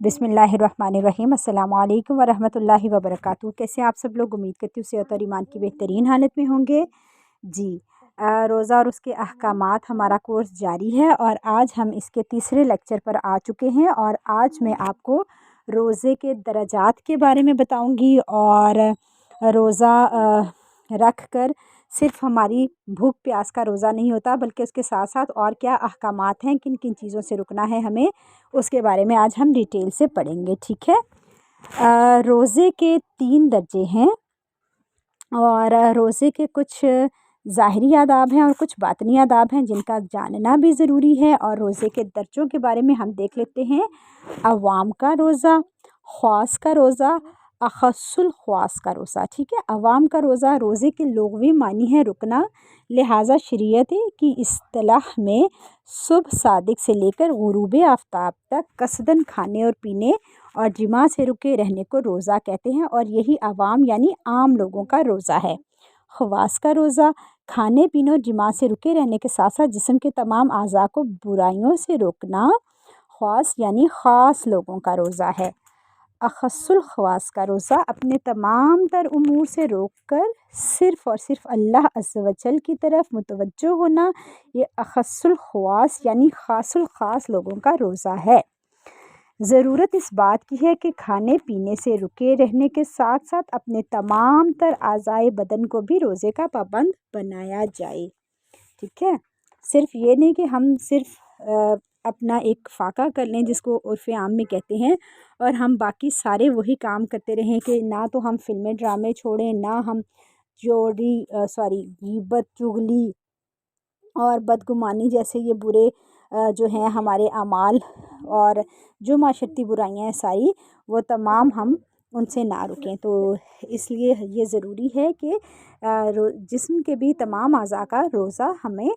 बिस्मिल्लाहिर्रहमानिर्रहीम। अस्सलामु अलैकुम वरहमतुल्लाहि वबरकातुहू। कैसे आप सब लोग? उम्मीद करती हूँ सेहत और ईमान की बेहतरीन हालत में होंगे। जी, रोज़ा और उसके अहकामात हमारा कोर्स जारी है और आज हम इसके तीसरे लेक्चर पर आ चुके हैं। और आज मैं आपको रोज़े के दर्जात के बारे में बताऊंगी और रोज़ा रख कर सिर्फ हमारी भूख प्यास का रोज़ा नहीं होता, बल्कि उसके साथ साथ और क्या अहकामात हैं, किन किन चीज़ों से रुकना है हमें, उसके बारे में आज हम डिटेल से पढ़ेंगे। ठीक है। रोज़े के 3 दर्जे हैं और रोज़े के कुछ ज़ाहिरी आदाब हैं और कुछ बातनी आदाब हैं जिनका जानना भी ज़रूरी है। और रोज़े के दर्जों के बारे में हम देख लेते हैं। अवाम का रोज़ा, ख़ास का रोज़ा, अख़स्सुल ख़ास का रोज़ा। ठीक है। अवाम का रोज़ा रोज़े के लुग़वी मानी है रुकना, लिहाजा शरीयत की इस्तिलाह में सुबह सादिक से लेकर गुरूब आफ्ताब तक कसदन खाने और पीने और जिमा से रुके रहने को रोज़ा कहते हैं। और यही अवाम यानी आम लोगों का रोज़ा है। ख़वास का रोज़ा खाने पीने और जिमा से रुके रहने के साथ साथ जिस्म के तमाम अज़ा को बुराइयों से रोकना ख़ास यानी ख़ास लोगों का रोज़ा है। अख़स्सुल ख़वास का रोज़ा अपने तमाम तर उमूर से रोक कर सिर्फ़ और सिर्फ अल्लाह अज़्ज़ व जल की तरफ मुतवज्जो होना, ये अख़स्सुल ख़वास यानी ख़ासुल ख़ास लोगों का रोज़ा है। ज़रूरत इस बात की है कि खाने पीने से रुके रहने के साथ साथ अपने तमाम तर आज़ाए बदन को भी रोज़े का पाबंद बनाया जाए। ठीक है। सिर्फ ये नहीं कि हम सिर्फ अपना एक फ़ाका कर लें, जिसको उर्फ़ आम में कहते हैं, और हम बाकी सारे वही काम करते रहें कि ना तो हम फ़िल्में ड्रामे छोड़ें, ना हम गीबत, चुगली और बदगुमानी जैसे ये बुरे जो हैं हमारे अमाल और जो माशरती बुराइयां हैं सारी, वो तमाम हम उनसे ना रुकें। तो इसलिए ये ज़रूरी है कि जिस्म के भी तमाम अज़ा का रोज़ा हमें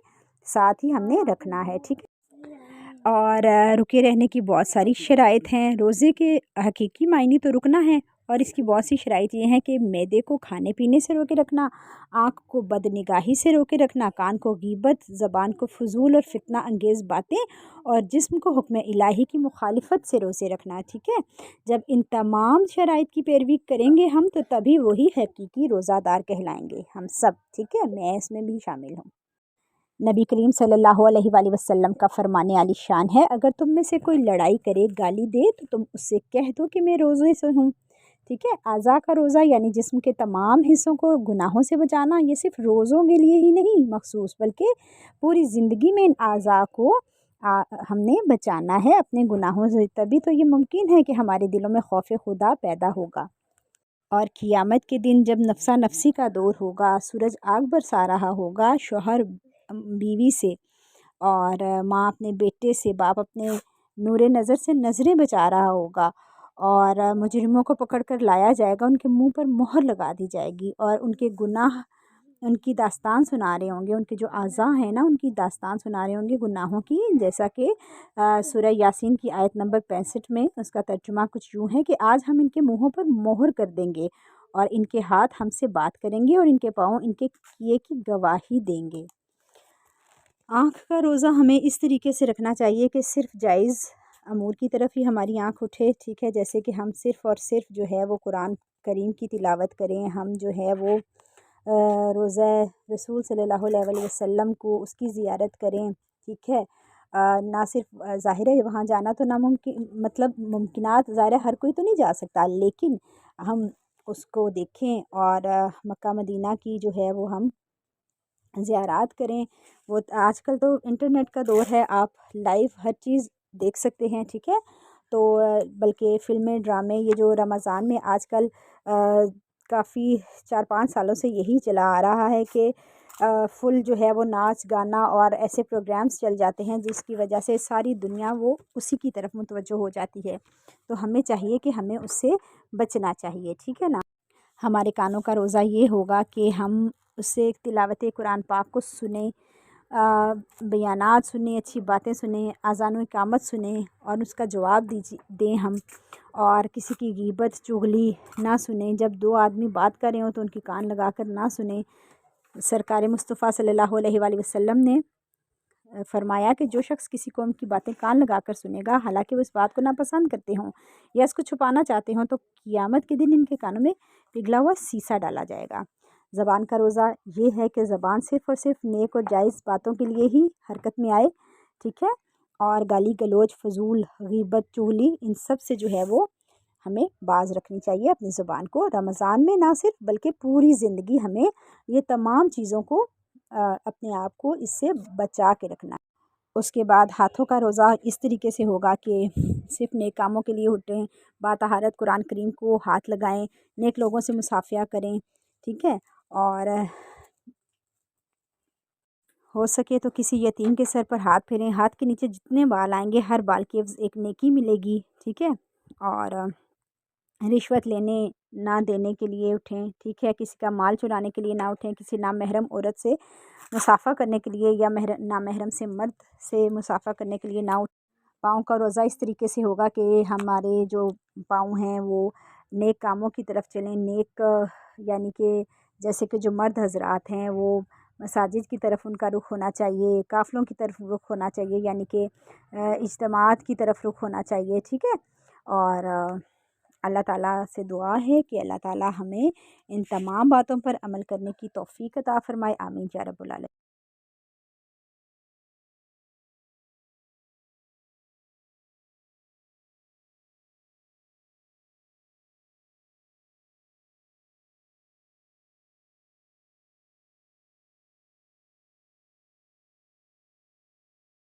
साथ ही हमने रखना है। ठीक है। और रुके रहने की बहुत सारी शराइत हैं। रोज़े के हकीकी मायने तो रुकना है, और इसकी बहुत सी शराइत ये हैं कि मैदे को खाने पीने से रोके रखना, आँख को बदनिगाही से रोके रखना, कान को गीबत, ज़बान को फजूल और फितना अंगेज़ बातें और जिस्म को हुक्म इलाही की मुखालिफत से रोज़े रखना। ठीक है। जब इन तमाम शराइत की पैरवी करेंगे हम, तो तभी वही हकीकी रोज़ादार कहलाएंगे हम सब। ठीक है। मैं इसमें भी शामिल हूँ। नबी करीम सल्लल्लाहु अलैहि वसल्लम का फरमाने आली शान है, अगर तुम में से कोई लड़ाई करे, गाली दे, तो तुम उससे कह दो कि मैं रोज़े से हूँ। ठीक है। आज़ा का रोज़ा यानी जिस्म के तमाम हिस्सों को गुनाहों से बचाना, ये सिर्फ रोज़ों के लिए ही नहीं मखसूस, बल्कि पूरी ज़िंदगी में इन आज़ा को हमने बचाना है अपने गुनाहों से। तभी तो ये मुमकिन है कि हमारे दिलों में खौफ खुदा पैदा होगा। और क़ियामत के दिन जब नफ्सा नफसी का दौर होगा, सूरज आग बरसा रहा होगा, शौहर बीवी से और माँ अपने बेटे से, बाप अपने नूरे नज़र से नज़रें बचा रहा होगा, और मुजरिमों को पकड़ कर लाया जाएगा, उनके मुंह पर मोहर लगा दी जाएगी और उनके गुनाह उनकी दास्तान सुना रहे होंगे, उनके जो आज़ा हैं ना, उनकी दास्तान सुना रहे होंगे गुनाहों की। जैसा कि सूरह यासीन की आयत नंबर 65 में उसका तर्जुमा कुछ यूँ है कि आज हम इनके मुँहों पर मोहर कर देंगे और इनके हाथ हमसे बात करेंगे और इनके पाँव इनके किए की गवाही देंगे। आँख का रोज़ा हमें इस तरीके से रखना चाहिए कि सिर्फ़ जायज़ अमूर की तरफ ही हमारी आँख उठे। ठीक है। जैसे कि हम सिर्फ़ और सिर्फ जो है वो कुरान करीम की तिलावत करें, हम जो है वो रोज़ा रसूल सल्लल्लाहु अलैहि वसल्लम को उसकी ज़ियारत करें। ठीक है। ना सिर्फ ज़ाहिर है वहाँ जाना तो नामुमकिन, मतलब मुमकिनात ज़ाहिर है हर कोई तो नहीं जा सकता, लेकिन हम उसको देखें और मक्का मदीना की जो है वो हम ज़ियारत करें। वो आजकल तो इंटरनेट का दौर है, आप लाइव हर चीज़ देख सकते हैं। ठीक है। तो बल्कि फ़िल्में ड्रामे ये जो रमज़ान में आजकल काफ़ी 4-5 सालों से यही चला आ रहा है कि फुल जो है वो नाच गाना और ऐसे प्रोग्राम्स चल जाते हैं, जिसकी वजह से सारी दुनिया वो उसी की तरफ मुतवज्जो हो जाती है। तो हमें चाहिए कि हमें उससे बचना चाहिए। ठीक है ना। हमारे कानों का रोज़ा ये होगा कि हम उससे तिलावत कुरान पाक को सुने, बयानात सुने, अच्छी बातें सुने, अज़ान व इकामत सुने और उसका जवाब दें हम, और किसी की गीबत चुगली ना सुने। जब 2 आदमी बात कर रहे हो तो उनकी कान लगा कर ना सुने। सरकार मुस्तफ़ा सल्लल्लाहु अलैहि वसल्लम ने فرمایا کہ جو شخص کسی قوم کی باتیں کان لگا کر سنے گا حالانکہ وہ اس بات کو ناپسند کرتے ہوں یا اس کو چھپانا چاہتے ہوں تو قیامت کے دن ان کے کانوں میں پگھلا ہوا سیسا ڈالا جائے گا۔ زبان کا روزہ یہ ہے کہ زبان صرف اور صرف نیک اور جائز باتوں کے لیے ہی حرکت میں آئے، ٹھیک ہے، اور گالی گلوچ، فضول، غیبت، چغلی ان سب سے جو ہے وہ ہمیں باز رکھنی چاہیے اپنی زبان کو۔ رمضان میں نہ صرف بلکہ پوری زندگی ہمیں یہ تمام چیزوں کو اپنے آپ کو اس سے بچا کے رکھنا ہے۔ اس کے بعد ہاتھوں کا روزہ اس طریقے سے ہوگا کہ صرف نیک کاموں کے لیے اٹھیں، باطہارت قرآن کریم کو ہاتھ لگائیں، نیک لوگوں سے مصافحہ کریں، ٹھیک ہے، اور ہو سکے تو کسی یتیم کے سر پر ہاتھ پھیریں، ہاتھ کے نیچے جتنے بال آئیں گے ہر بال کی عوض ایک نیکی ملے گی، ٹھیک ہے، اور رشوت لینے نہ دینے کے لیے اٹھیں، ٹھیک ہے، کسی کا مال چرانے کے لیے نہ اٹھیں، کسی نامحرم عورت سے مصافحہ کرنے کے لیے یا نامحرم سے مرد سے مصافحہ کرنے کے لیے نہ اٹھیں۔ پاؤں کا روزہ اس طریقے سے ہوگا کہ ہمارے جو پاؤں ہیں وہ نیک کاموں کی طرف چلیں، نیک یعنی کہ جیسے کہ جو مرد حضرات ہیں وہ مساجد کی طرف ان کا رخ ہونا چاہیے، قافلوں کی طرف رخ ہونا چاہیے، یعنی کہ اجتماعات کی طرف رخ ہونا چاہیے، ٹھیک ہے، اور اللہ تعالیٰ سے دعا ہے کہ اللہ تعالیٰ ہمیں ان تمام باتوں پر عمل کرنے کی توفیق عطا فرمائے، آمین یا رب العالمین۔